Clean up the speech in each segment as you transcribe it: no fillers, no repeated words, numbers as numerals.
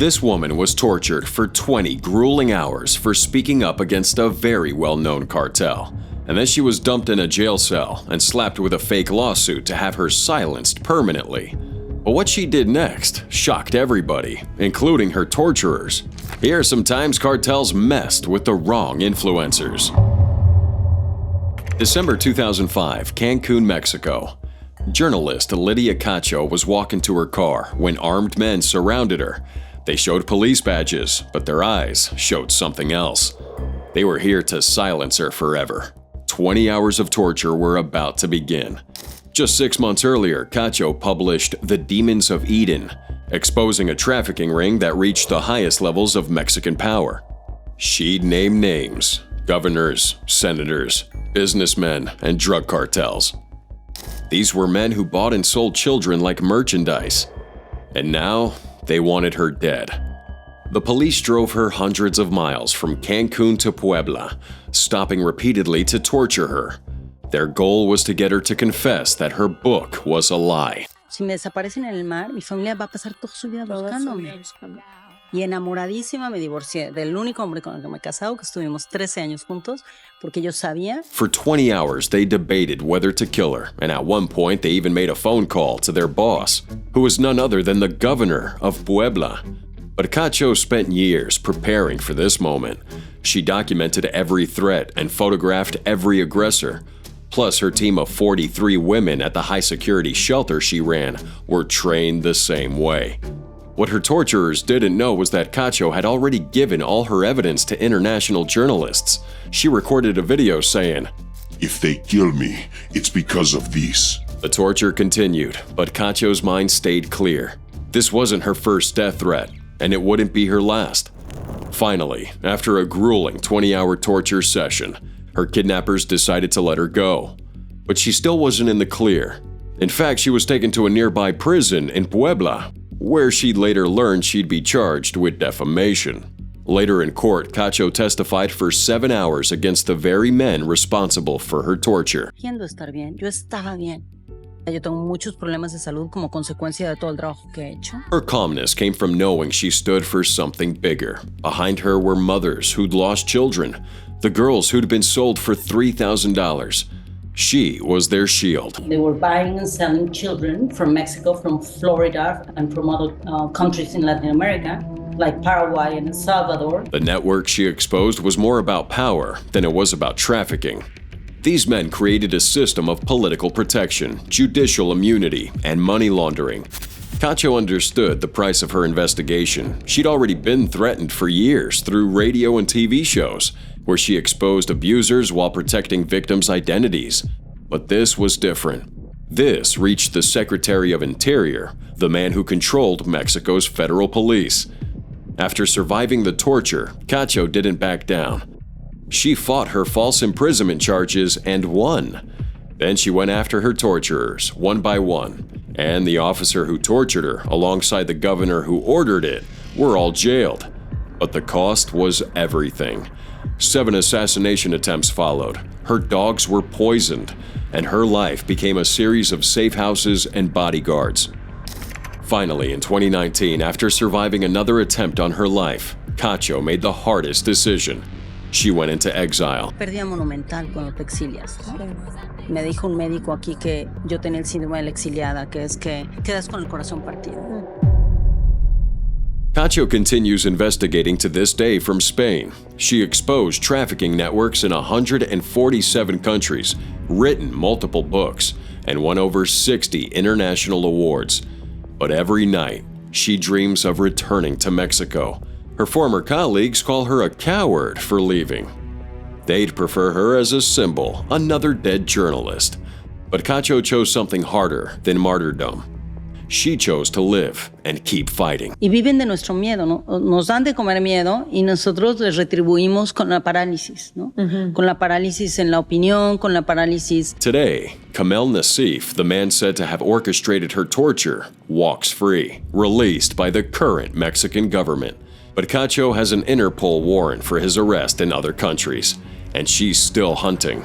This woman was tortured for 20 grueling hours for speaking up against a very well-known cartel. And then she was dumped in a jail cell and slapped with a fake lawsuit to have her silenced permanently. But what she did next shocked everybody, including her torturers. Here are some times cartels messed with the wrong influencers. December 2005, Cancun, Mexico. Journalist Lydia Cacho was walking to her car when armed men surrounded her. They showed police badges, but their eyes showed something else. They were here to silence her forever. 20 hours of torture were about to begin. Just 6 months earlier, Cacho published The Demons of Eden, exposing a trafficking ring that reached the highest levels of Mexican power. She'd name names: governors, senators, businessmen, and drug cartels. These were men who bought and sold children like merchandise. And now, they wanted her dead. The police drove her hundreds of miles from Cancun to Puebla, stopping repeatedly to torture her. Their goal was to get her to confess that her book was a lie. Si me desaparecen en el mar, mi familia va a pasar toda su vida buscándome. Y enamoradísima me divorcié del único hombre con el que me he casado, que estuvimos 13 años juntos, porque yo sabía. For 20 hours, they debated whether to kill her, and at one point they even made a phone call to their boss, who was none other than the governor of Puebla. But Cacho spent years preparing for this moment. She documented every threat and photographed every aggressor. Plus, her team of 43 women at the high-security shelter she ran were trained the same way. What her torturers didn't know was that Cacho had already given all her evidence to international journalists. She recorded a video saying, "If they kill me, it's because of this." The torture continued, but Cacho's mind stayed clear. This wasn't her first death threat, and it wouldn't be her last. Finally, after a grueling 20-hour torture session, her kidnappers decided to let her go. But she still wasn't in the clear. In fact, she was taken to a nearby prison in Puebla, where she'd later learned she'd be charged with defamation. Later in court, Cacho testified for 7 hours against the very men responsible for her torture. Queriendo estar bien, yo estaba bien. Yo tengo muchos problemas de salud como consecuencia de todo el trabajo que he hecho. Her calmness came from knowing she stood for something bigger. Behind her were mothers who'd lost children, the girls who'd been sold for $3,000. She was their shield. They were buying and selling children from Mexico, from Florida, and from other countries in Latin America, like Paraguay and El Salvador. The network she exposed was more about power than it was about trafficking. These men created a system of political protection, judicial immunity, and money laundering. Cacho understood the price of her investigation. She'd already been threatened for years through radio and TV shows, where she exposed abusers while protecting victims' identities. But this was different. This reached the Secretary of Interior, the man who controlled Mexico's federal police. After surviving the torture, Cacho didn't back down. She fought her false imprisonment charges and won. Then she went after her torturers, one by one, and the officer who tortured her, alongside the governor who ordered it, were all jailed. But the cost was everything. 7 assassination attempts followed, her dogs were poisoned, and her life became a series of safe houses and bodyguards. Finally, in 2019, after surviving another attempt on her life, Cacho made the hardest decision. She went into exile. Pérdida monumental cuando te exilias, ¿no? Me dijo un médico aquí que yo tenía el síndrome de la exiliada, que es que quedas con el corazón partido. Cacho continues investigating to this day from Spain. She exposed trafficking networks in 147 countries, written multiple books, and won over 60 international awards. But every night, she dreams of returning to Mexico. Her former colleagues call her a coward for leaving. They'd prefer her as a symbol, another dead journalist. But Cacho chose something harder than martyrdom. She chose to live and keep fighting. Y viven de nuestro miedo, ¿no? Nos dan de comer miedo y nosotros les retribuimos con la parálisis, ¿no? Con la parálisis en la opinión, con la parálisis. Today, Kamel Nassif, the man said to have orchestrated her torture, walks free, released by the current Mexican government. But Cacho has an Interpol warrant for his arrest in other countries, and she's still hunting.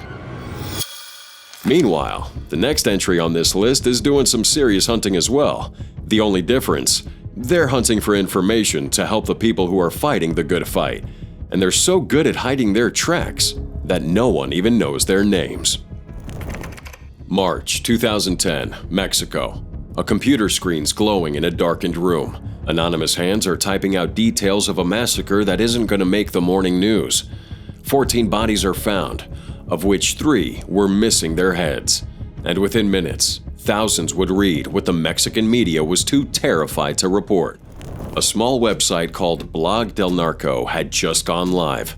Meanwhile, the next entry on this list is doing some serious hunting as well. The only difference, They're hunting for information to help the people who are fighting the good fight, and they're so good at hiding their tracks that no one even knows their names. March 2010, Mexico. A computer screen's glowing in a darkened room. Anonymous hands are typing out details of a massacre that isn't going to make the morning news. 14 bodies are found, of which 3 were missing their heads. And within minutes, thousands would read what the Mexican media was too terrified to report. A small website called Blog del Narco had just gone live,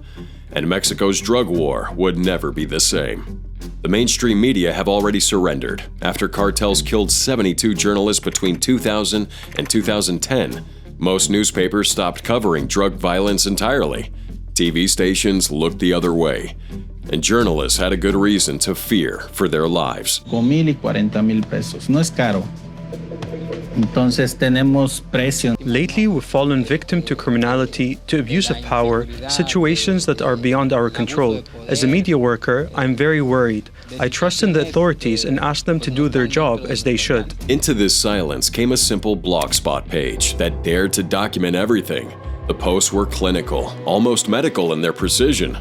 and Mexico's drug war would never be the same. The mainstream media have already surrendered after Cartels killed 72 journalists between 2000 and 2010. Most newspapers stopped covering drug violence entirely. TV stations looked the other way, and journalists had a good reason to fear for their lives. 5,000 y 40,000 pesos. No es caro. Entonces tenemos precio. Lately, we've fallen victim to criminality, to abuse of power, situations that are beyond our control. As a media worker, I'm very worried. I trust in the authorities and ask them to do their job as they should. Into this silence came a simple blogspot page that dared to document everything. The posts were clinical, almost medical in their precision.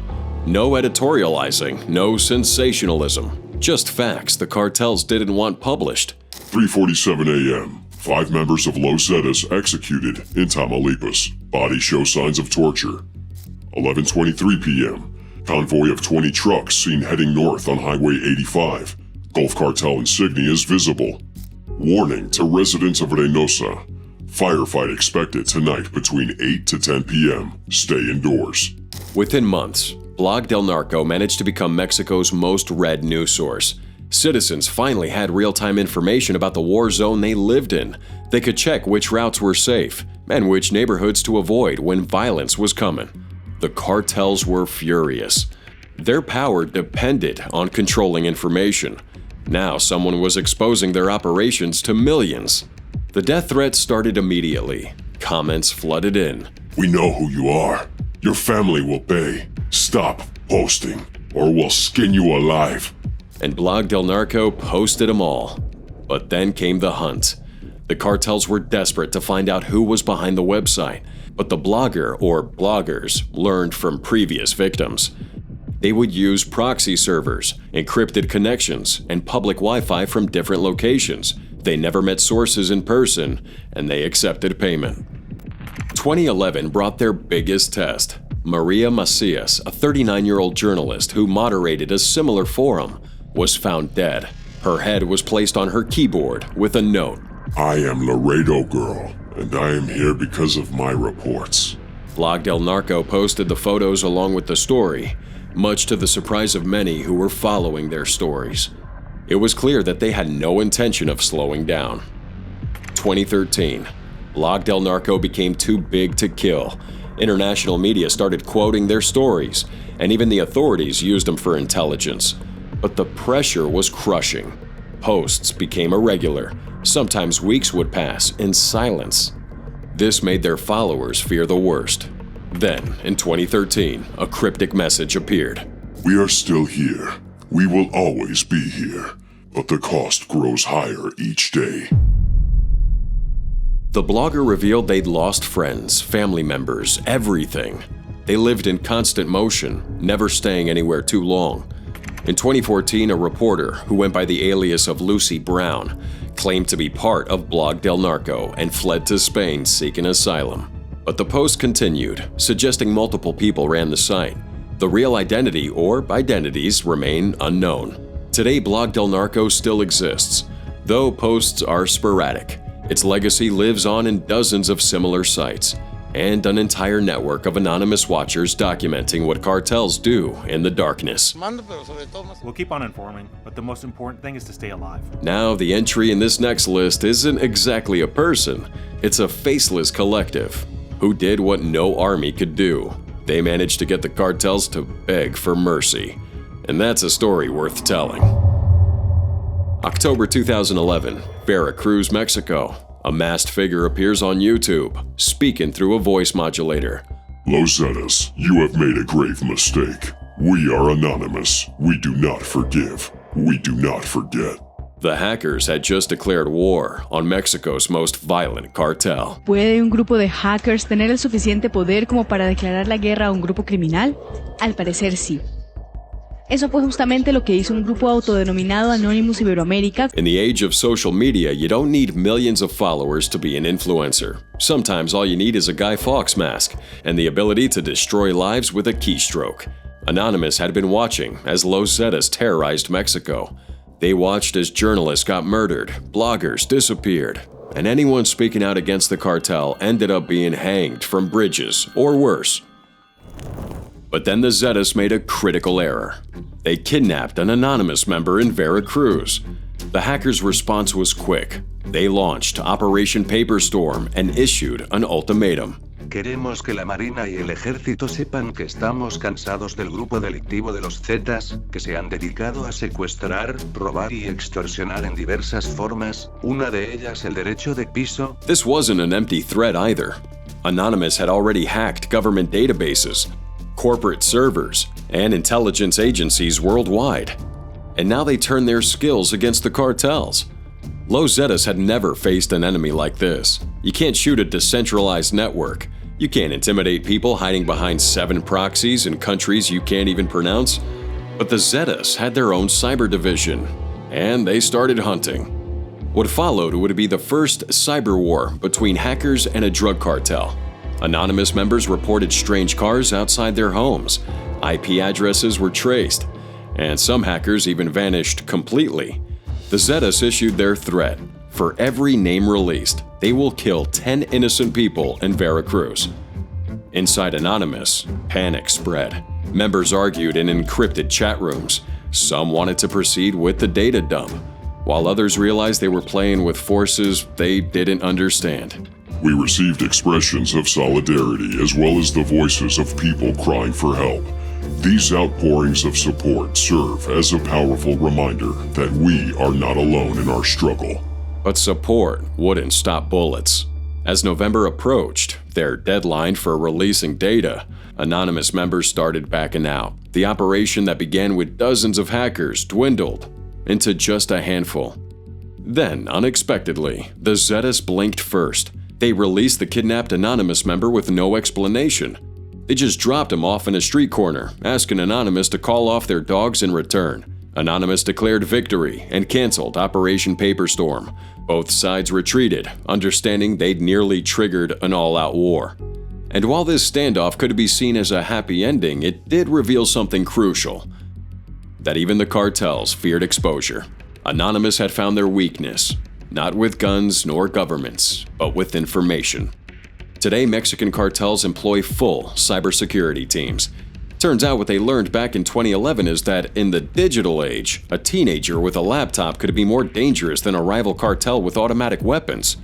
No editorializing, no sensationalism, just facts the cartels didn't want published. 3:47 a.m. 5 members of Los Zetas executed in Tamaulipas. Bodies show signs of torture. 11:23 p.m. Convoy of 20 trucks seen heading north on Highway 85. Gulf Cartel insignia is visible. Warning to residents of Reynosa. Firefight expected tonight between 8 to 10 p.m. Stay indoors. Within months, Blog del Narco managed to become Mexico's most read news source. Citizens finally had real-time information about the war zone they lived in. They could check which routes were safe and which neighborhoods to avoid when violence was coming. The cartels were furious. Their power depended on controlling information. Now someone was exposing their operations to millions. The death threats started immediately. Comments flooded in. We know who you are. Your family will pay. Stop posting, or we'll skin you alive. And Blog del Narco posted them all. But then came the hunt. The cartels were desperate to find out who was behind the website, but the blogger or bloggers learned from previous victims. They would use proxy servers, encrypted connections, and public Wi-Fi from different locations. They never met sources in person, and they accepted payment. 2011 brought their biggest test. Maria Macias, a 39-year-old journalist who moderated a similar forum, was found dead. Her head was placed on her keyboard with a note. I am Laredo Girl, and I am here because of my reports. Blog del Narco posted the photos along with the story, much to the surprise of many who were following their stories. It was clear that they had no intention of slowing down. 2013. Blog del Narco became too big to kill. International media started quoting their stories, and even the authorities used them for intelligence. But the pressure was crushing. Posts became irregular. Sometimes weeks would pass in silence. This made their followers fear the worst. Then, in 2013, a cryptic message appeared. We are still here. We will always be here. But the cost grows higher each day. The blogger revealed they'd lost friends, family members, everything. They lived in constant motion, never staying anywhere too long. In 2014, a reporter who went by the alias of Lucy Brown claimed to be part of Blog del Narco and fled to Spain seeking asylum. But the post continued, suggesting multiple people ran the site. The real identity or identities remain unknown. Today, Blog del Narco still exists, though posts are sporadic. Its legacy lives on in dozens of similar sites, and an entire network of anonymous watchers documenting what cartels do in the darkness. We'll keep on informing, but the most important thing is to stay alive. Now, the entry in this next list isn't exactly a person. It's a faceless collective who did what no army could do. They managed to get the cartels to beg for mercy. And that's a story worth telling. October 2011, Veracruz, Mexico. A masked figure appears on YouTube, speaking through a voice modulator. Los Zetas, you have made a grave mistake. We are anonymous. We do not forgive. We do not forget. The hackers had just declared war on Mexico's most violent cartel. ¿Puede un grupo de hackers tener el suficiente poder como para declarar la guerra a un grupo criminal? Al parecer sí. Eso fue justamente lo que hizo un grupo autodenominado Anonymous Iberoamérica. In the age of social media, you don't need millions of followers to be an influencer. Sometimes all you need is a Guy Fawkes mask and the ability to destroy lives with a keystroke. Anonymous had been watching as Los Zetas terrorized Mexico. They watched as journalists got murdered, bloggers disappeared, and anyone speaking out against the cartel ended up being hanged from bridges or worse. But then the Zetas made a critical error. They kidnapped an anonymous member in Veracruz. The hackers' response was quick. They launched Operation Paperstorm and issued an ultimatum. Queremos que la Marina y el Ejército sepan que estamos cansados del grupo delictivo de los Zetas, que se han dedicado a secuestrar, robar y extorsionar en diversas formas, una de ellas el derecho de piso. This wasn't an empty threat either. Anonymous had already hacked government databases, corporate servers, and intelligence agencies worldwide. And now they turned their skills against the cartels. Los Zetas had never faced an enemy like this. You can't shoot a decentralized network. You can't intimidate people hiding behind 7 proxies in countries you can't even pronounce. But the Zetas had their own cyber division, and they started hunting. What followed would be the first cyber war between hackers and a drug cartel. Anonymous members reported strange cars outside their homes. IP addresses were traced, and some hackers even vanished completely. The Zetas issued their threat. For every name released, they will kill 10 innocent people in Veracruz. Inside Anonymous, panic spread. Members argued in encrypted chat rooms. Some wanted to proceed with the data dump, while others realized they were playing with forces they didn't understand. We received expressions of solidarity as well as the voices of people crying for help. These outpourings of support serve as a powerful reminder that we are not alone in our struggle. But support wouldn't stop bullets. As November approached, their deadline for releasing data, Anonymous members started backing out. The operation that began with dozens of hackers dwindled into just a handful. Then, unexpectedly, the Zetas blinked first. They released the kidnapped Anonymous member with no explanation. They just dropped him off in a street corner, asking Anonymous to call off their dogs in return. Anonymous declared victory and canceled Operation Paperstorm. Both sides retreated, understanding they'd nearly triggered an all-out war. And while this standoff could be seen as a happy ending, it did reveal something crucial: that even the cartels feared exposure. Anonymous had found their weakness, not with guns nor governments, but with information. Today, Mexican cartels employ full cybersecurity teams. Turns out what they learned back in 2011 is that in the digital age, a teenager with a laptop could be more dangerous than a rival cartel with automatic weapons.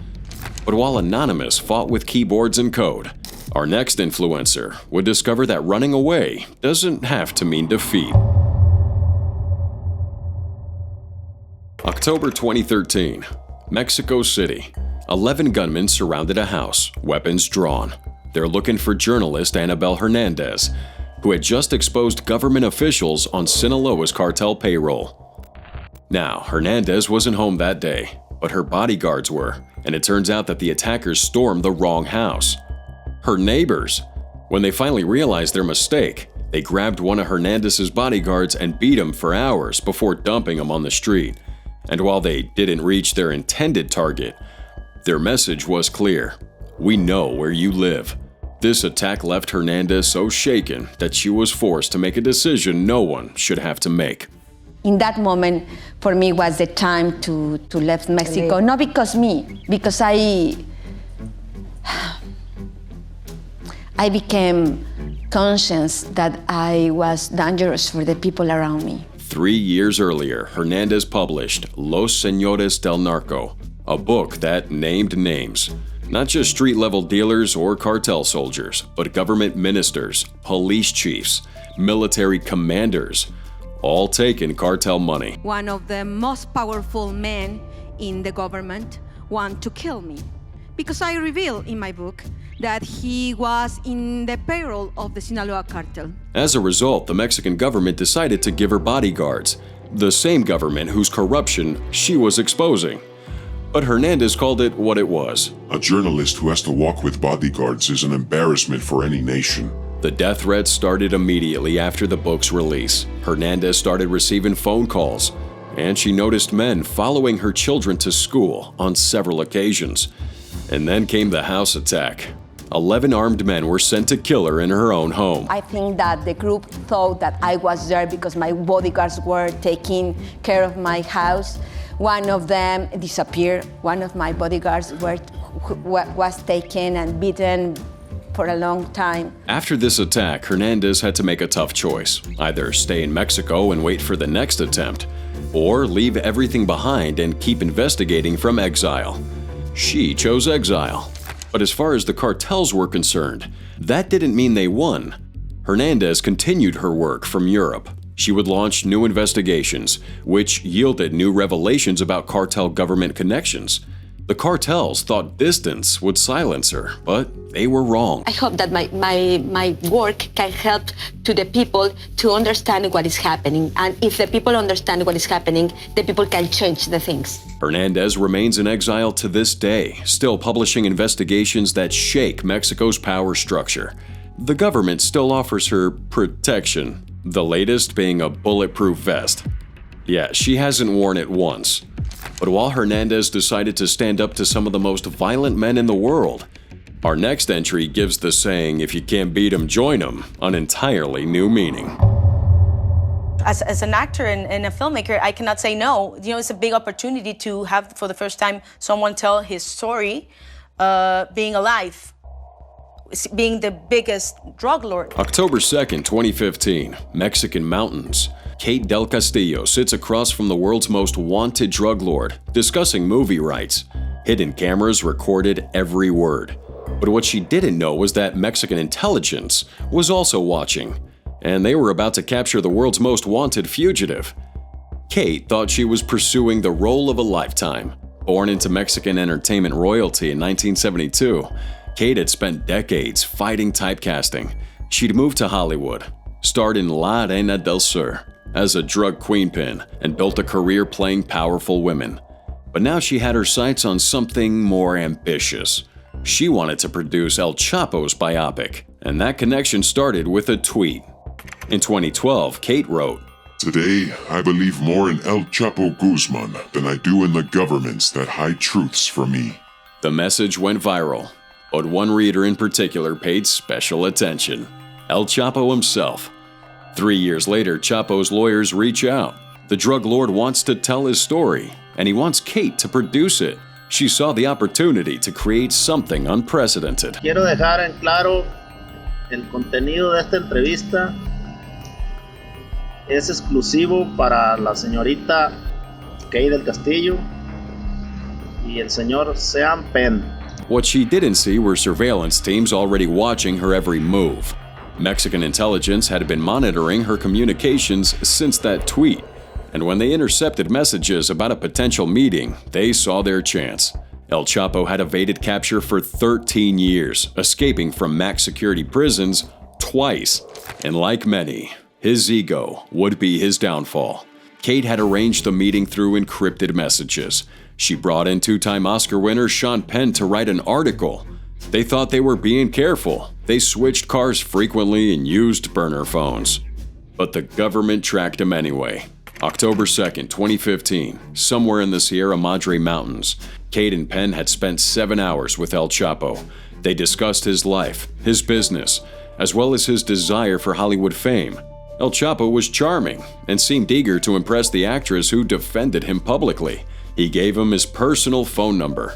But while Anonymous fought with keyboards and code, our next influencer would discover that running away doesn't have to mean defeat. October 2013, Mexico City. 11 gunmen surrounded a house, weapons drawn. They're looking for journalist Anabel Hernandez, who had just exposed government officials on Sinaloa's cartel payroll. Now, Hernandez wasn't home that day, but her bodyguards were, and it turns out that the attackers stormed the wrong house. Her neighbors. When they finally realized their mistake, they grabbed one of Hernandez's bodyguards and beat him for hours before dumping him on the street. And while they didn't reach their intended target, their message was clear: we know where you live. This attack left Hernandez so shaken that she was forced to make a decision no one should have to make. In that moment, for me, was the time to leave Mexico. Not because I became conscious that I was dangerous for the people around me. 3 years earlier, Hernandez published Los Señores del Narco, a book that named names. Not just street-level dealers or cartel soldiers, but government ministers, police chiefs, military commanders, all taking cartel money. One of the most powerful men in the government wanted to kill me because I reveal in my book that he was in the payroll of the Sinaloa cartel. As a result, the Mexican government decided to give her bodyguards, the same government whose corruption she was exposing. But Hernandez called it what it was. A journalist who has to walk with bodyguards is an embarrassment for any nation. The death threats started immediately after the book's release. Hernandez started receiving phone calls, and she noticed men following her children to school on several occasions. And then came the house attack. 11 armed men were sent to kill her in her own home. I think that the group thought that I was there because my bodyguards were taking care of my house. One of them disappeared. One of my bodyguards was taken and beaten for a long time. After this attack, Hernandez had to make a tough choice. Either stay in Mexico and wait for the next attempt, or leave everything behind and keep investigating from exile. She chose exile. But as far as the cartels were concerned, that didn't mean they won. Hernandez continued her work from Europe. She would launch new investigations, which yielded new revelations about cartel government connections. The cartels thought distance would silence her, but they were wrong. I hope that my work can help to the people to understand what is happening. And if the people understand what is happening, the people can change the things. Hernandez remains in exile to this day, still publishing investigations that shake Mexico's power structure. The government still offers her protection, the latest being a bulletproof vest. Yeah, she hasn't worn it once. But while Hernandez decided to stand up to some of the most violent men in the world, our next entry gives the saying, "If you can't beat 'em, join 'em," an entirely new meaning. As an actor and a filmmaker, I cannot say no. You know, it's a big opportunity to have, for the first time, someone tell his story, being alive, being the biggest drug lord. October 2nd, 2015, Mexican mountains. Kate del Castillo sits across from the world's most wanted drug lord, discussing movie rights. Hidden cameras recorded every word. But what she didn't know was that Mexican intelligence was also watching, and they were about to capture the world's most wanted fugitive. Kate thought she was pursuing the role of a lifetime. Born into Mexican entertainment royalty in 1972, Kate had spent decades fighting typecasting. She'd moved to Hollywood, starred in La Reina del Sur as a drug queenpin, and built a career playing powerful women. But now she had her sights on something more ambitious. She wanted to produce El Chapo's biopic, and that connection started with a tweet. In 2012, Kate wrote, "Today, I believe more in El Chapo Guzman than I do in the governments that hide truths from me." The message went viral, but one reader in particular paid special attention: El Chapo himself. 3 years later, Chapo's lawyers reach out. The drug lord wants to tell his story, and he wants Kate to produce it. She saw the opportunity to create something unprecedented. Quiero dejar en claro el contenido de esta entrevista es exclusivo para la señorita Kate del Castillo y el señor Sean Penn. What she didn't see were surveillance teams already watching her every move. Mexican intelligence had been monitoring her communications since that tweet, and when they intercepted messages about a potential meeting, they saw their chance. El Chapo had evaded capture for 13 years, escaping from max security prisons twice. And like many, his ego would be his downfall. Kate had arranged the meeting through encrypted messages. She brought in two-time Oscar winner Sean Penn to write an article. They thought they were being careful. They switched cars frequently and used burner phones. But the government tracked him anyway. October 2nd, 2015, somewhere in the Sierra Madre Mountains, Kate and Penn had spent 7 hours with El Chapo. They discussed his life, his business, as well as his desire for Hollywood fame. El Chapo was charming and seemed eager to impress the actress who defended him publicly. He gave him his personal phone number,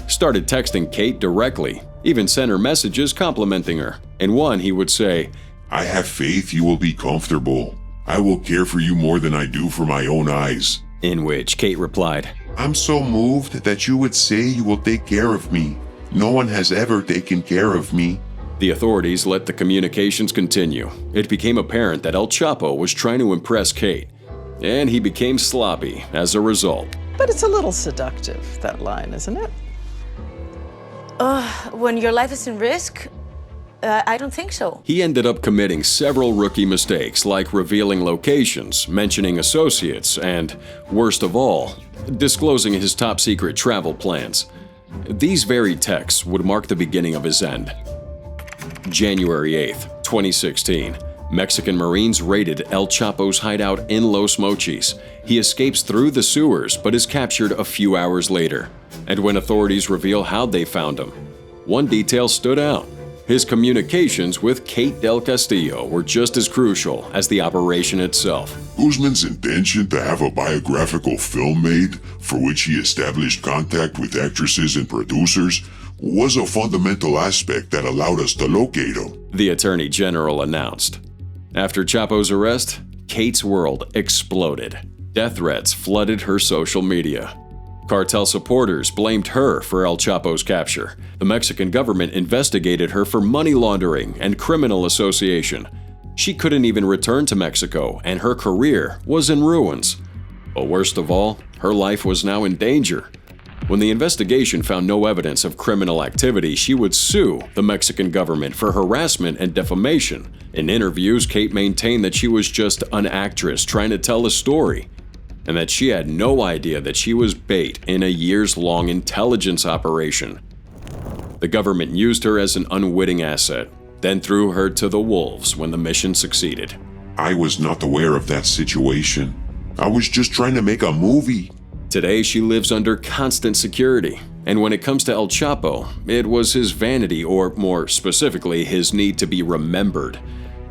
started texting Kate directly, even sent her messages complimenting her. In one, he would say, "I have faith you will be comfortable. I will care for you more than I do for my own eyes." In which Kate replied, "I'm so moved that you would say you will take care of me. No one has ever taken care of me." The authorities let the communications continue. It became apparent that El Chapo was trying to impress Kate, and he became sloppy as a result. But it's a little seductive, that line, isn't it? When your life is in risk, I don't think so. He ended up committing several rookie mistakes, like revealing locations, mentioning associates, and, worst of all, disclosing his top-secret travel plans. These very texts would mark the beginning of his end. January 8th, 2016. Mexican Marines raided El Chapo's hideout in Los Mochis. He escapes through the sewers but is captured a few hours later. And when authorities reveal how they found him, one detail stood out. His communications with Kate del Castillo were just as crucial as the operation itself. Guzman's intention to have a biographical film made, for which he established contact with actresses and producers, was a fundamental aspect that allowed us to locate him, the Attorney General announced. After Chapo's arrest, Kate's world exploded. Death threats flooded her social media. Cartel supporters blamed her for El Chapo's capture. The Mexican government investigated her for money laundering and criminal association. She couldn't even return to Mexico, and her career was in ruins. But worst of all, her life was now in danger. When the investigation found no evidence of criminal activity, she would sue the Mexican government for harassment and defamation. In interviews, Kate maintained that she was just an actress trying to tell a story, and that she had no idea that she was bait in a years-long intelligence operation. The government used her as an unwitting asset, then threw her to the wolves when the mission succeeded. I was not aware of that situation. I was just trying to make a movie. Today, she lives under constant security. And when it comes to El Chapo, it was his vanity, or more specifically, his need to be remembered,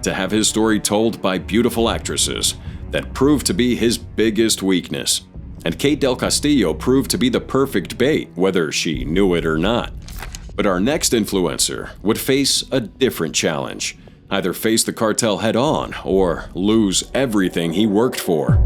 to have his story told by beautiful actresses, that proved to be his biggest weakness. And Kate del Castillo proved to be the perfect bait, whether she knew it or not. But our next influencer would face a different challenge. Either face the cartel head-on, or lose everything he worked for.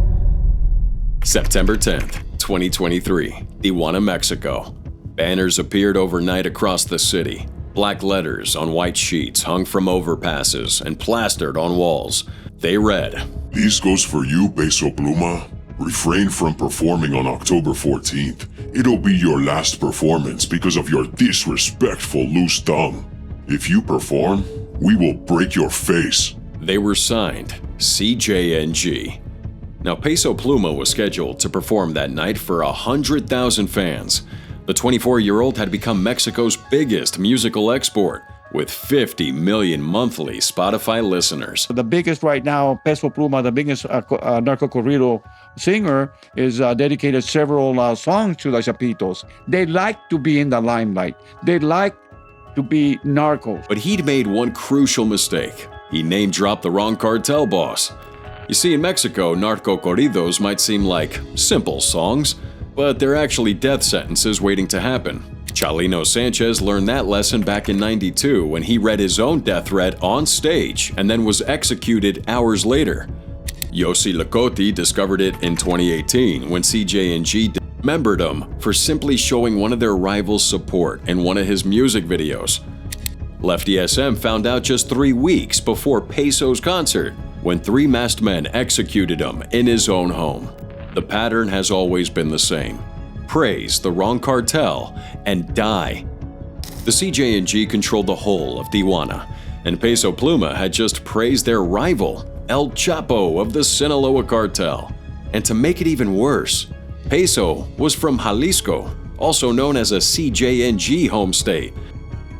September 10th, 2023, Tijuana, Mexico. Banners appeared overnight across the city. Black letters on white sheets hung from overpasses and plastered on walls. They read, "This goes for you, Peso Pluma. Refrain from performing on October 14th. It'll be your last performance because of your disrespectful loose tongue. If you perform, we will break your face." They were signed CJNG. Now, Peso Pluma was scheduled to perform that night for 100,000 fans. The 24-year-old had become Mexico's biggest musical export, with 50 million monthly Spotify listeners. The biggest right now, Peso Pluma, the biggest narco corrido singer, is dedicated several songs to the Chapitos. They like to be in the limelight. They like to be narcos. But he'd made one crucial mistake. He name-dropped the wrong cartel boss. You see, in Mexico, narco corridos might seem like simple songs, but they're actually death sentences waiting to happen. Chalino Sanchez learned that lesson back in '92 when he read his own death threat on stage and then was executed hours later. Yossi Lacote discovered it in 2018 when CJNG dismembered him for simply showing one of their rivals' support in one of his music videos. Lefty SM found out just 3 weeks before Peso's concert, when 3 masked men executed him in his own home. The pattern has always been the same. Praise the wrong cartel and die. The CJNG controlled the whole of Tijuana, and Peso Pluma had just praised their rival, El Chapo of the Sinaloa cartel. And to make it even worse, Peso was from Jalisco, also known as a CJNG home state.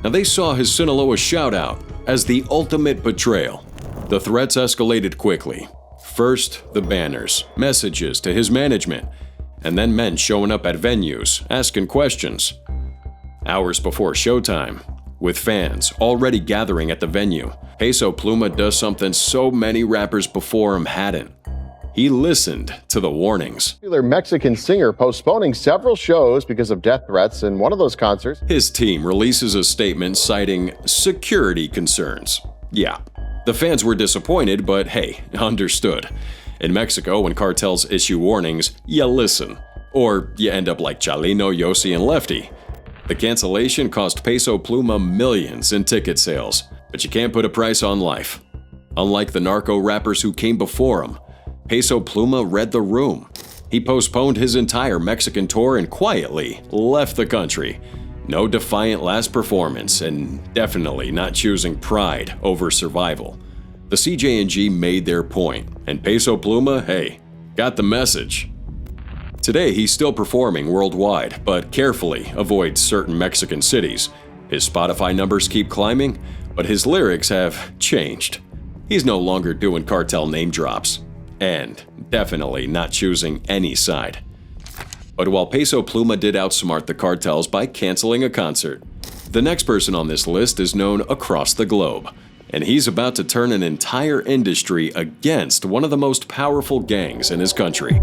Now they saw his Sinaloa shout-out as the ultimate betrayal. The threats escalated quickly. First, the banners, messages to his management, and then men showing up at venues, asking questions. Hours before showtime, with fans already gathering at the venue, Peso Pluma does something so many rappers before him hadn't. He listened to the warnings. Popular Mexican singer postponing several shows because of death threats in one of those concerts. His team releases a statement citing security concerns. Yeah, the fans were disappointed, but hey, understood. In Mexico, when cartels issue warnings, you listen. Or you end up like Chalino, Yossi, and Lefty. The cancellation cost Peso Pluma millions in ticket sales, but you can't put a price on life. Unlike the narco rappers who came before him, Peso Pluma read the room. He postponed his entire Mexican tour and quietly left the country. No defiant last performance, and definitely not choosing pride over survival. The CJ&G made their point, and Peso Pluma, hey, got the message. Today, he's still performing worldwide, but carefully avoids certain Mexican cities. His Spotify numbers keep climbing, but his lyrics have changed. He's no longer doing cartel name drops, and definitely not choosing any side. But while Peso Pluma did outsmart the cartels by canceling a concert, the next person on this list is known across the globe, and he's about to turn an entire industry against one of the most powerful gangs in his country.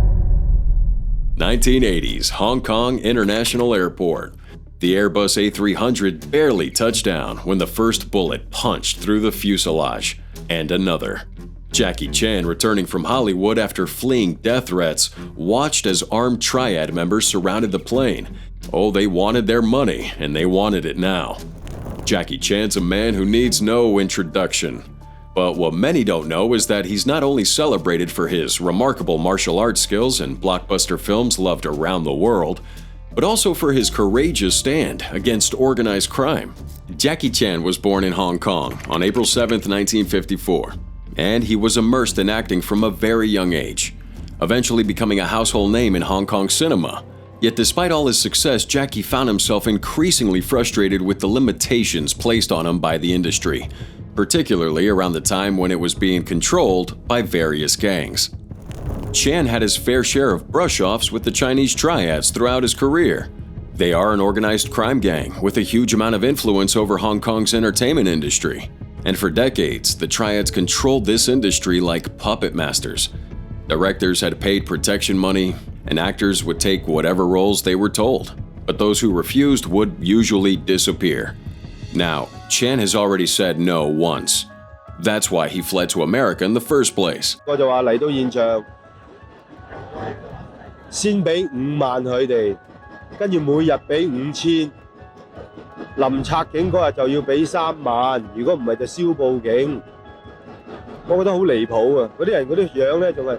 1980s Hong Kong International Airport. The Airbus A300 barely touched down when the first bullet punched through the fuselage, and another. Jackie Chan, returning from Hollywood after fleeing death threats, watched as armed triad members surrounded the plane. Oh, they wanted their money, and they wanted it now. Jackie Chan's a man who needs no introduction. But what many don't know is that he's not only celebrated for his remarkable martial arts skills and blockbuster films loved around the world, but also for his courageous stand against organized crime. Jackie Chan was born in Hong Kong on April 7, 1954, and he was immersed in acting from a very young age, eventually becoming a household name in Hong Kong cinema. Yet despite all his success, Jackie found himself increasingly frustrated with the limitations placed on him by the industry, particularly around the time when it was being controlled by various gangs. Chan had his fair share of brush-offs with the Chinese triads throughout his career. They are an organized crime gang with a huge amount of influence over Hong Kong's entertainment industry. And for decades, the triads controlled this industry like puppet masters. Directors had paid protection money, and actors would take whatever roles they were told. But those who refused would usually disappear. Now, Chan has already said no once. That's why he fled to America in the first place. 我就話嚟到現場，先俾5萬佢哋，跟住每日俾5000，臨拆警嗰日就要俾3萬，如果唔係就燒報警。我覺得好離譜啊！嗰啲人嗰啲樣咧仲係。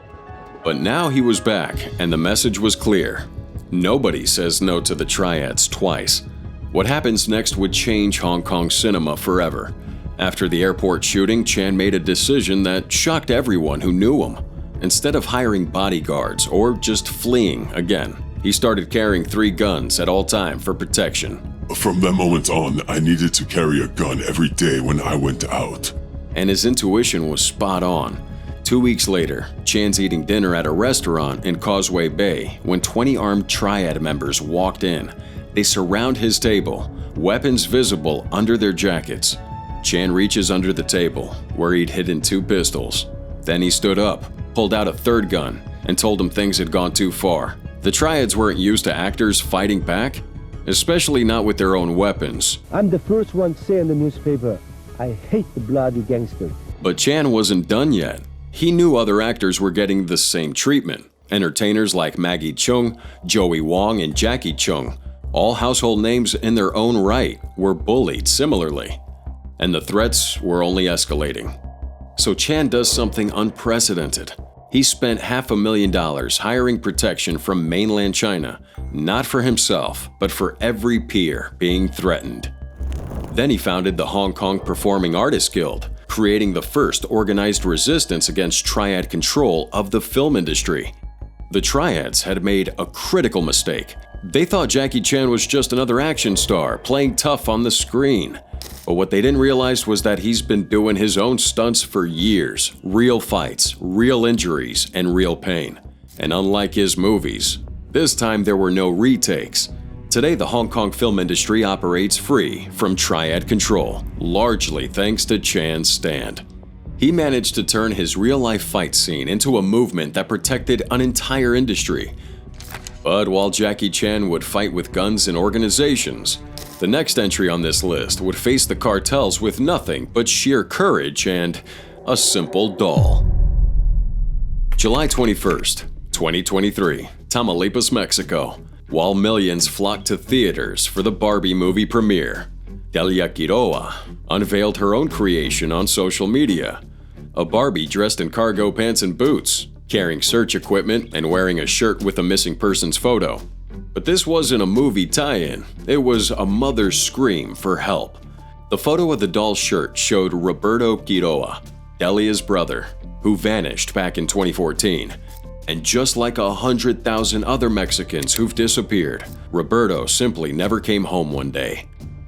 But now he was back, and the message was clear. Nobody says no to the triads twice. What happens next would change Hong Kong cinema forever. After the airport shooting, Chan made a decision that shocked everyone who knew him. Instead of hiring bodyguards or just fleeing again, he started carrying 3 guns at all time for protection. From that moment on, I needed to carry a gun every day when I went out. And his intuition was spot on. 2 weeks later, Chan's eating dinner at a restaurant in Causeway Bay when 20 armed triad members walked in. They surround his table, weapons visible under their jackets. Chan reaches under the table, where he'd hidden 2 pistols. Then he stood up, pulled out a 3rd gun, and told them things had gone too far. The triads weren't used to actors fighting back, especially not with their own weapons. I'm the first one to say in the newspaper, I hate the bloody gangster. But Chan wasn't done yet. He knew other actors were getting the same treatment. Entertainers like Maggie Cheung, Joey Wong, and Jackie Cheung, all household names in their own right, were bullied similarly. And the threats were only escalating. So Chan does something unprecedented. He spent $500,000 hiring protection from mainland China, not for himself, but for every peer being threatened. Then he founded the Hong Kong Performing Artists Guild, creating the first organized resistance against triad control of the film industry. The triads had made a critical mistake. They thought Jackie Chan was just another action star playing tough on the screen. But what they didn't realize was that he's been doing his own stunts for years. Real fights, real injuries, and real pain. And unlike his movies, this time there were no retakes. Today, the Hong Kong film industry operates free from triad control, largely thanks to Chan's stand. He managed to turn his real-life fight scene into a movement that protected an entire industry. But while Jackie Chan would fight with guns and organizations, the next entry on this list would face the cartels with nothing but sheer courage and a simple doll. July 21st, 2023, Tamaulipas, Mexico. While millions flocked to theaters for the Barbie movie premiere, Delia Quiroga unveiled her own creation on social media. A Barbie dressed in cargo pants and boots, carrying search equipment and wearing a shirt with a missing person's photo. But this wasn't a movie tie-in, it was a mother's scream for help. The photo of the doll shirt showed Roberto Quiroga, Delia's brother, who vanished back in 2014. And just like 100,000 other Mexicans who've disappeared, Roberto simply never came home one day.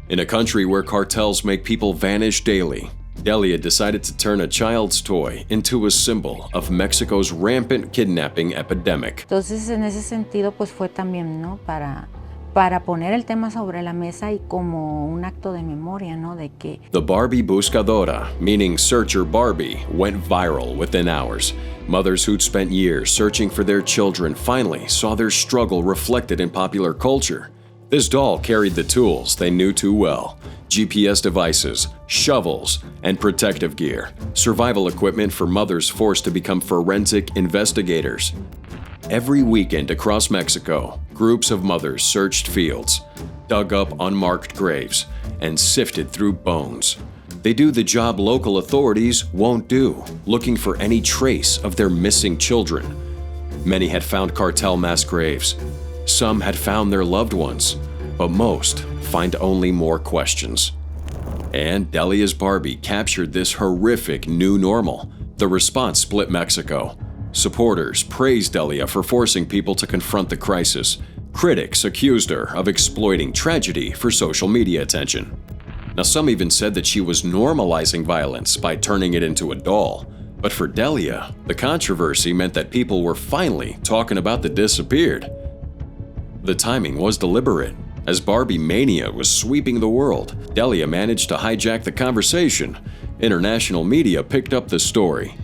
In a country where cartels make people vanish daily, Delia decided to turn a child's toy into a symbol of Mexico's rampant kidnapping epidemic. Entonces, en ese sentido, pues fue también, ¿no? Para poner el tema sobre la mesa y como un acto de memoria, ¿no? De que The Barbie Buscadora, meaning searcher Barbie, went viral within hours. Mothers who'd spent years searching for their children finally saw their struggle reflected in popular culture. This doll carried the tools they knew too well: GPS devices, shovels, and protective gear, survival equipment for mothers forced to become forensic investigators. Every weekend across Mexico, groups of mothers searched fields, dug up unmarked graves, and sifted through bones. They do the job local authorities won't do, looking for any trace of their missing children. Many had found cartel mass graves. Some had found their loved ones, but most find only more questions. And Delia's Barbie captured this horrific new normal. The response split Mexico. Supporters praised Delia for forcing people to confront the crisis. Critics accused her of exploiting tragedy for social media attention. Now, some even said that she was normalizing violence by turning it into a doll. But for Delia, the controversy meant that people were finally talking about the disappeared. The timing was deliberate. As Barbie mania was sweeping the world, Delia managed to hijack the conversation. International media picked up the story.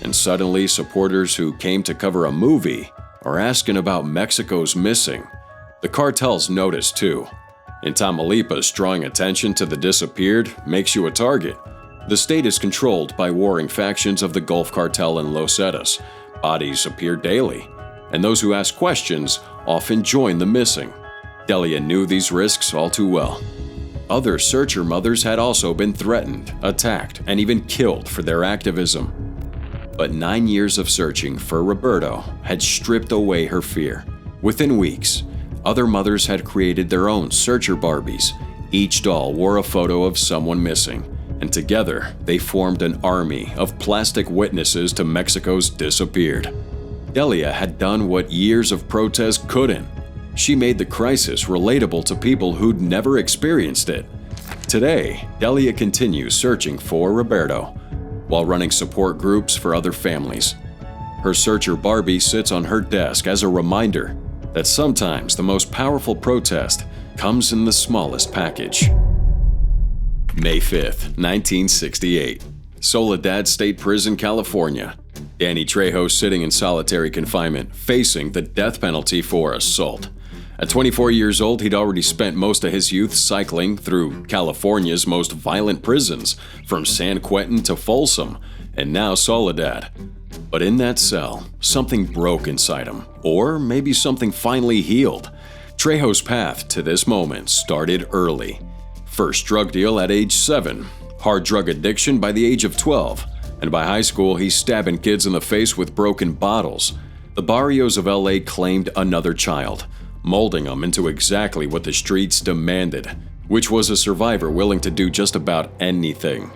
And suddenly, supporters who came to cover a movie are asking about Mexico's missing. The cartels noticed too. In Tamaulipas, drawing attention to the disappeared makes you a target. The state is controlled by warring factions of the Gulf Cartel and Los Zetas. Bodies appear daily, and those who ask questions often join the missing. Delia knew these risks all too well. Other searcher mothers had also been threatened, attacked, and even killed for their activism. But 9 years of searching for Roberto had stripped away her fear. Within weeks, other mothers had created their own searcher Barbies. Each doll wore a photo of someone missing, and together they formed an army of plastic witnesses to Mexico's disappeared. Delia had done what years of protest couldn't. She made the crisis relatable to people who'd never experienced it. Today, Delia continues searching for Roberto, while running support groups for other families. Her searcher Barbie sits on her desk as a reminder that sometimes the most powerful protest comes in the smallest package. May 5th, 1968. Soledad State Prison, California. Danny Trejo sitting in solitary confinement, facing the death penalty for assault. At 24 years old, he'd already spent most of his youth cycling through California's most violent prisons, from San Quentin to Folsom, and now Soledad. But in that cell, something broke inside him, or maybe something finally healed. Trejo's path to this moment started early. First drug deal at age 7, hard drug addiction by the age of 12, and by high school he's stabbing kids in the face with broken bottles. The barrios of LA claimed another child, molding him into exactly what the streets demanded, which was a survivor willing to do just about anything.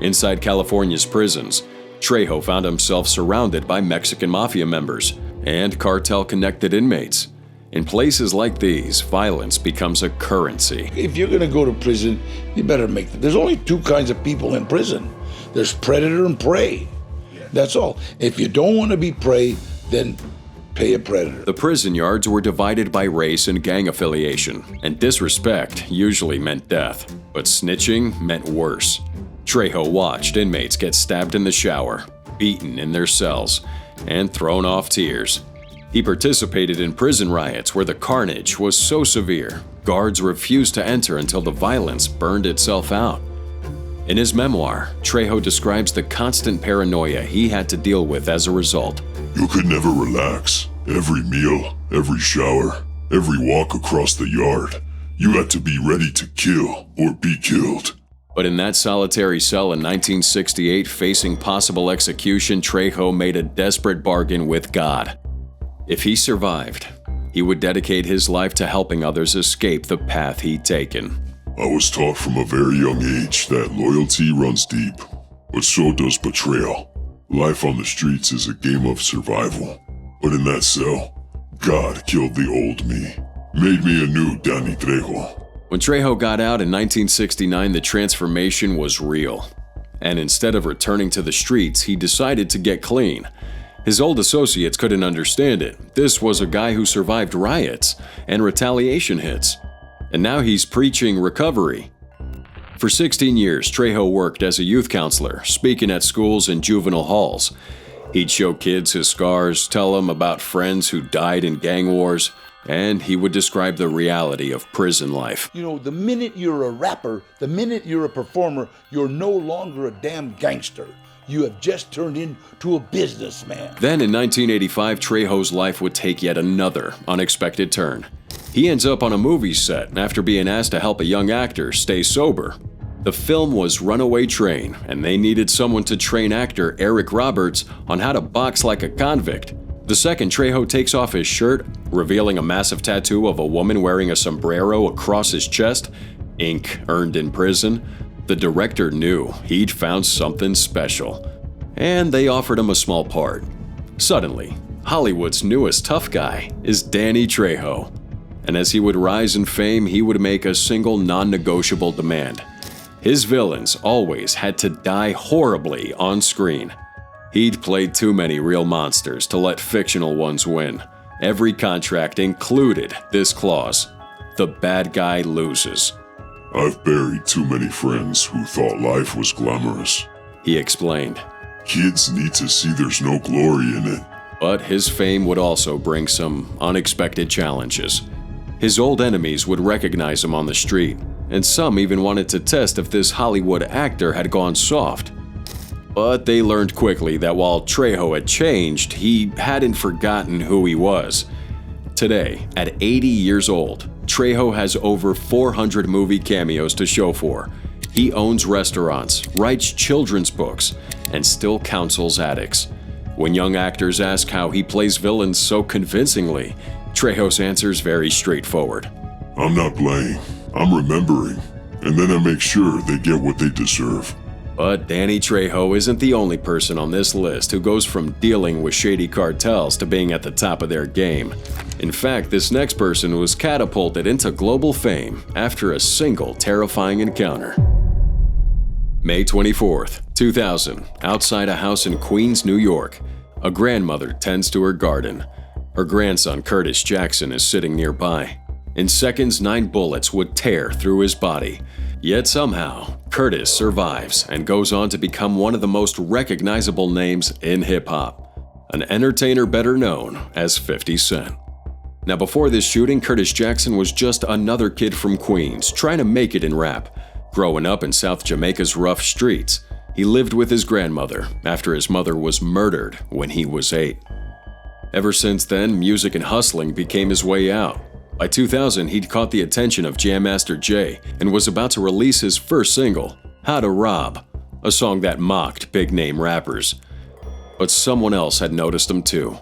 Inside California's prisons, Trejo found himself surrounded by Mexican mafia members and cartel-connected inmates. In places like these, violence becomes a currency. If you're going to go to prison, you better make it. There's only two kinds of people in prison. There's predator and prey. That's all. If you don't want to be prey, then pay a predator. The prison yards were divided by race and gang affiliation, and disrespect usually meant death, but snitching meant worse. Trejo watched inmates get stabbed in the shower, beaten in their cells, and thrown off tiers. He participated in prison riots where the carnage was so severe, guards refused to enter until the violence burned itself out. In his memoir, Trejo describes the constant paranoia he had to deal with as a result. You could never relax. Every meal, every shower, every walk across the yard, you had to be ready to kill or be killed. But in that solitary cell in 1968, facing possible execution, Trejo made a desperate bargain with God. If he survived, He would dedicate his life to helping others escape the path he'd taken. I was taught from a very young age that loyalty runs deep, but so does betrayal. Life on the streets is a game of survival. But in that cell, God killed the old me, made me a new Danny Trejo. When Trejo got out in 1969, the transformation was real. And instead of returning to the streets, he decided to get clean. His old associates couldn't understand it. This was a guy who survived riots and retaliation hits. And now he's preaching recovery. For 16 years, Trejo worked as a youth counselor, speaking at schools and juvenile halls. He'd show kids his scars, tell them about friends who died in gang wars, and he would describe the reality of prison life. You know, the minute you're a rapper, the minute you're a performer, you're no longer a damn gangster. You have just turned into a businessman. Then in 1985, Trejo's life would take yet another unexpected turn. He ends up on a movie set after being asked to help a young actor stay sober. The film was Runaway Train, and they needed someone to train actor Eric Roberts on how to box like a convict. The second Trejo takes off his shirt, revealing a massive tattoo of a woman wearing a sombrero across his chest, ink earned in prison, the director knew he'd found something special, and they offered him a small part. Suddenly, Hollywood's newest tough guy is Danny Trejo. And as he would rise in fame, he would make a single non-negotiable demand. His villains always had to die horribly on screen. He'd played too many real monsters to let fictional ones win. Every contract included this clause: the bad guy loses. I've buried too many friends who thought life was glamorous, he explained. Kids need to see there's no glory in it. But his fame would also bring some unexpected challenges. His old enemies would recognize him on the street, and some even wanted to test if this Hollywood actor had gone soft. But they learned quickly that while Trejo had changed, he hadn't forgotten who he was. Today, at 80 years old, Trejo has over 400 movie cameos to show for. He owns restaurants, writes children's books, and still counsels addicts. When young actors ask how he plays villains so convincingly, Trejo's answer is very straightforward. I'm not playing, I'm remembering, and then I make sure they get what they deserve. But Danny Trejo isn't the only person on this list who goes from dealing with shady cartels to being at the top of their game. In fact, this next person was catapulted into global fame after a single terrifying encounter. May 24th, 2000, outside a house in Queens, New York, a grandmother tends to her garden. Her grandson, Curtis Jackson, is sitting nearby. In seconds, 9 bullets would tear through his body. Yet somehow, Curtis survives and goes on to become one of the most recognizable names in hip-hop, an entertainer better known as 50 Cent. Now before this shooting, Curtis Jackson was just another kid from Queens trying to make it in rap. Growing up in South Jamaica's rough streets, he lived with his grandmother after his mother was murdered when he was 8. Ever since then, music and hustling became his way out. By 2000, he'd caught the attention of Jam Master Jay and was about to release his first single, How to Rob, a song that mocked big-name rappers. But someone else had noticed him too.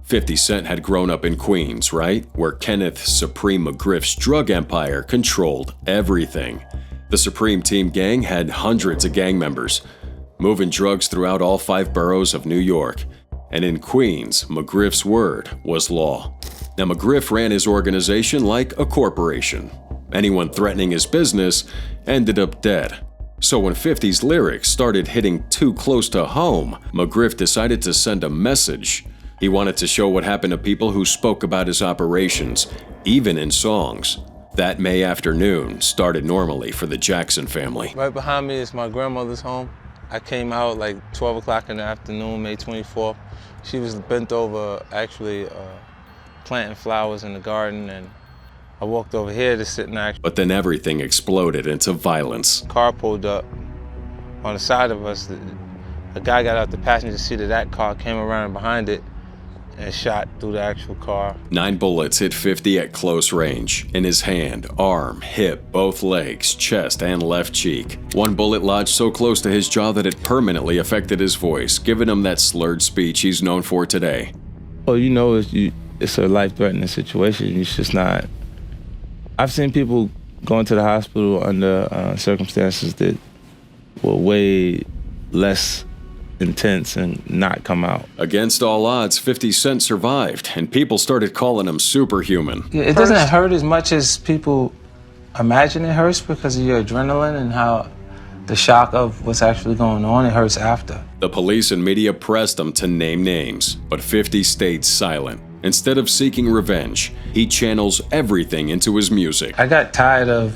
50 Cent had grown up in Queens, right? Where Kenneth Supreme McGriff's drug empire controlled everything. The Supreme Team gang had hundreds of gang members, moving drugs throughout all 5 boroughs of New York. And in Queens, McGriff's word was law. Now, McGriff ran his organization like a corporation. Anyone threatening his business ended up dead. So when 50's lyrics started hitting too close to home, McGriff decided to send a message. He wanted to show what happened to people who spoke about his operations, even in songs. That May afternoon started normally for the Jackson family. Right behind me is my grandmother's home. I came out like 12 o'clock in the afternoon, May 24th. She was bent over, actually, planting flowers in the garden, and I walked over here to sit next. But then everything exploded into violence. Car pulled up on the side of us. A guy got out the passenger seat of that car, came around behind it, and shot through the actual car. 9 bullets hit 50 at close range, in his hand, arm, hip, both legs, chest, and left cheek. 1 bullet lodged so close to his jaw that it permanently affected his voice, giving him that slurred speech he's known for today. Well, you know, it's a life-threatening situation. It's just not. I've seen people go into the hospital under circumstances that were way less intense and not come out. Against all odds, 50 Cent survived, and people started calling him superhuman. Yeah, it doesn't hurt as much as people imagine it hurts because of your adrenaline and how the shock of what's actually going on, it hurts after. The police and media pressed him to name names, but 50 stayed silent. Instead of seeking revenge, he channels everything into his music. I got tired of,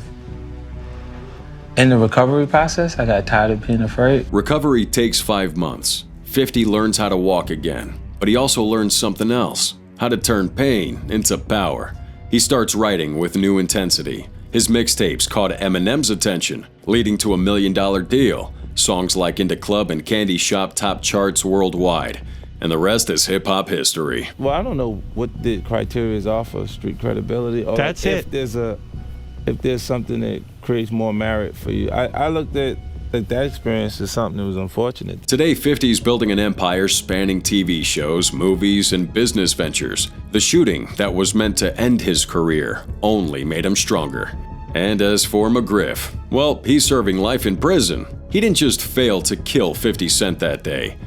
in the recovery process, I got tired of being afraid. Recovery takes 5 months. 50 learns how to walk again, but he also learns something else, how to turn pain into power. He starts writing with new intensity. His mixtapes caught Eminem's attention, leading to $1 million deal. Songs like Into Club and Candy Shop top charts worldwide. And the rest is hip-hop history. Well, I don't know what the criteria are for street credibility. Or That's it. If there's something that creates more merit for you. I looked at that experience as something that was unfortunate. Today, 50's building an empire spanning TV shows, movies, and business ventures. The shooting that was meant to end his career only made him stronger. And as for McGriff, well, he's serving life in prison. He didn't just fail to kill 50 Cent that day.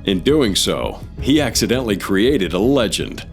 In doing so, he accidentally created a legend.